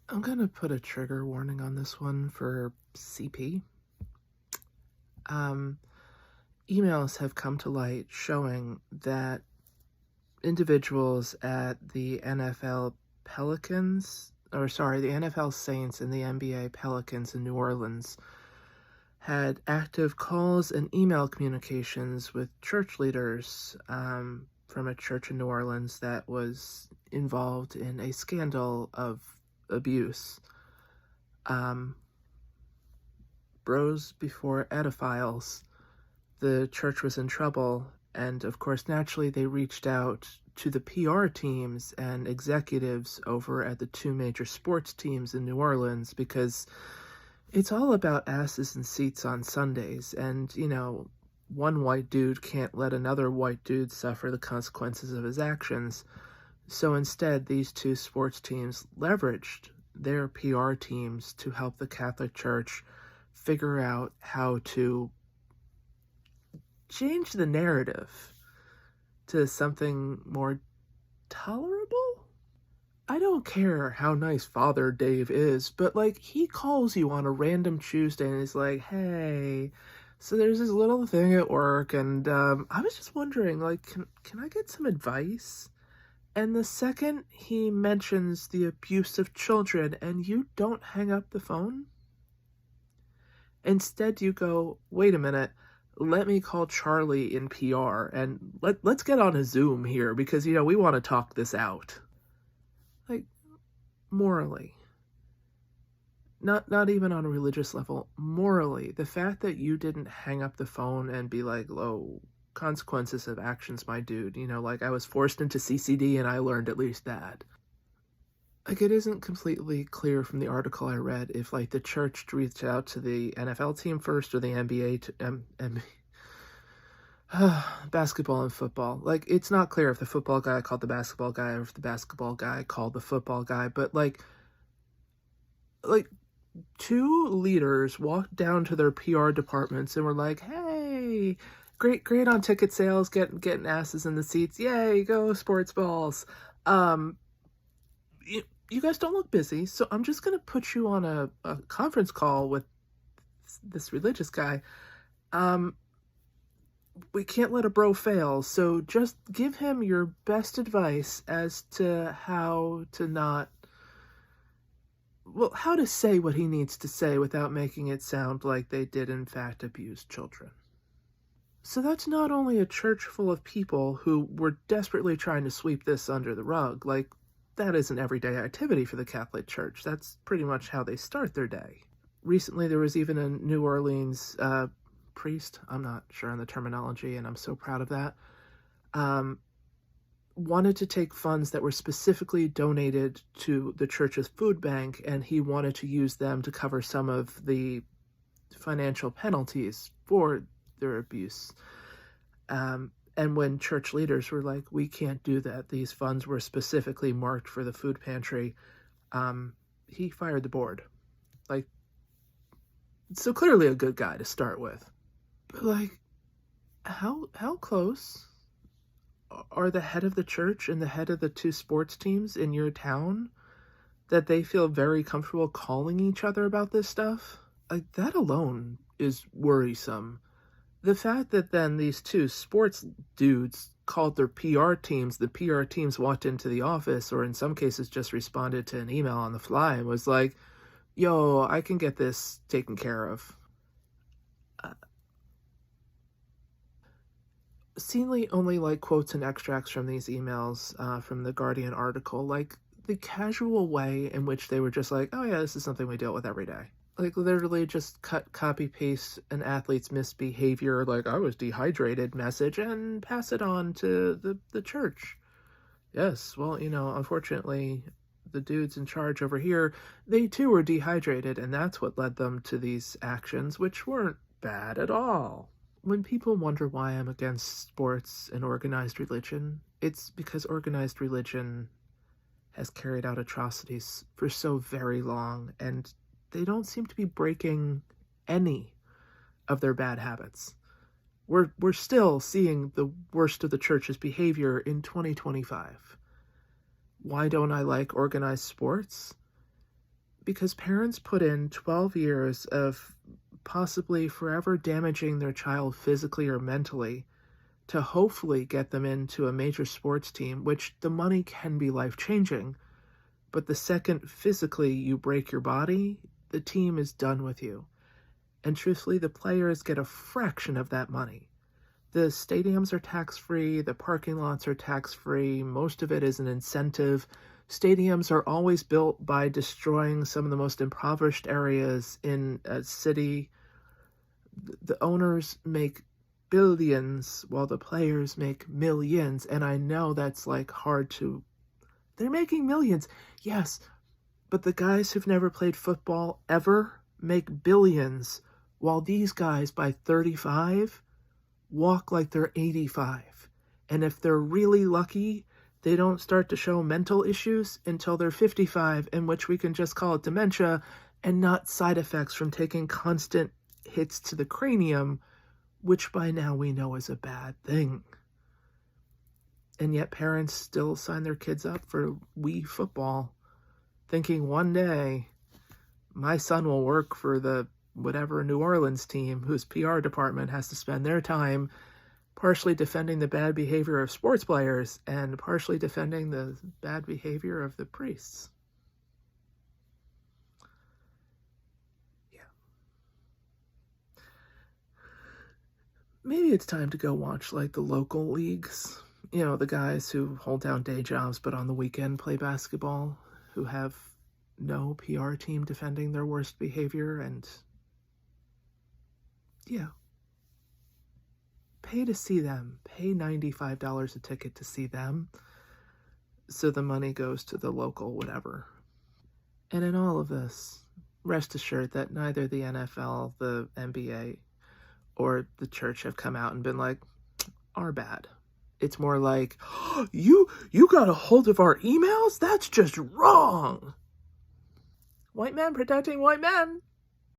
I'm going to put a trigger warning on this one for CP. Um, Emails have come to light showing that individuals at the NFL the NFL Saints and the NBA Pelicans in New Orleans had active calls and email communications with church leaders from a church in New Orleans that was involved in a scandal of abuse. Bros before ediphiles. The church was in trouble, and of course, naturally, they reached out to the PR teams and executives over at the two major sports teams in New Orleans because it's all about asses and seats on Sundays, and, one white dude can't let another white dude suffer the consequences of his actions. So instead, these two sports teams leveraged their PR teams to help the Catholic Church figure out how to change the narrative to something more tolerable. I don't care how nice Father Dave is, but he calls you on a random Tuesday and is like, hey, so there's this little thing at work, and I was just wondering, can I get some advice? And the second he mentions the abuse of children and you don't hang up the phone, instead you go, wait a minute, let me call Charlie in PR and let's get on a Zoom here because, we want to talk this out. Morally. Not even on a religious level. Morally, the fact that you didn't hang up the phone and be like, oh, consequences of actions, my dude. I was forced into CCD and I learned at least that. It isn't completely clear from the article I read if, the church reached out to the NFL team first or the NBA basketball and football. It's not clear if the football guy called the basketball guy or if the basketball guy called the football guy, but two leaders walked down to their PR departments and were like, hey, great on ticket sales, getting asses in the seats. Yay, go sports balls. You guys don't look busy, so I'm just going to put you on a conference call with this religious guy. We can't let a bro fail, so just give him your best advice as to how to say what he needs to say without making it sound like they did in fact abuse children. So that's not only a church full of people who were desperately trying to sweep this under the rug. That is an everyday activity for the Catholic Church. That's pretty much how they start their day. Recently, there was even a New Orleans priest, I'm not sure on the terminology, and I'm so proud of that, wanted to take funds that were specifically donated to the church's food bank, and he wanted to use them to cover some of the financial penalties for their abuse. And when church leaders were like, we can't do that, these funds were specifically marked for the food pantry, he fired the board. So clearly a good guy to start with. But how close are the head of the church and the head of the two sports teams in your town that they feel very comfortable calling each other about this stuff? That alone is worrisome. The fact that then these two sports dudes called their PR teams, the PR teams walked into the office, or in some cases just responded to an email on the fly and was like, yo, I can get this taken care of. Seemingly only quotes and extracts from these emails from the Guardian article, the casual way in which they were just like, oh yeah, this is something we deal with every day. Literally just copy paste an athlete's misbehavior, I was dehydrated message, and pass it on to the church. Yes, well, unfortunately, the dudes in charge over here, they too were dehydrated, and that's what led them to these actions, which weren't bad at all. When people wonder why I'm against sports and organized religion, it's because organized religion has carried out atrocities for so very long, and they don't seem to be breaking any of their bad habits. We're still seeing the worst of the church's behavior in 2025. Why don't I like organized sports? because parents put in 12 years of possibly forever damaging their child physically or mentally to hopefully get them into a major sports team, which the money can be life-changing. But the second physically you break your body, the team is done with you. And truthfully, the players get a fraction of that money. The stadiums are tax-free, the parking lots are tax-free, most of it is an incentive. Stadiums are always built by destroying some of the most impoverished areas in a city. The owners make billions while the players make millions, and I know that's like hard to... They're making millions, yes, but the guys who've never played football ever make billions, while these guys by 35 walk like they're 85. And if they're really lucky, they don't start to show mental issues until they're 55, in which we can just call it dementia and not side effects from taking constant hits to the cranium, which by now we know is a bad thing. And yet parents still sign their kids up for Wii football, thinking one day my son will work for the whatever New Orleans team whose PR department has to spend their time partially defending the bad behavior of sports players and partially defending the bad behavior of the priests. Yeah. Maybe it's time to go watch like the local leagues. You know, the guys who hold down day jobs but on the weekend play basketball, who have no PR team defending their worst behavior, and yeah, pay to see them. Pay $95 a ticket to see them, so the money goes to the local whatever. And in all of this, rest assured that neither the NFL, the NBA, or the church have come out and been like, our bad. It's more like, you got a hold of our emails? That's just wrong. White men protecting white men.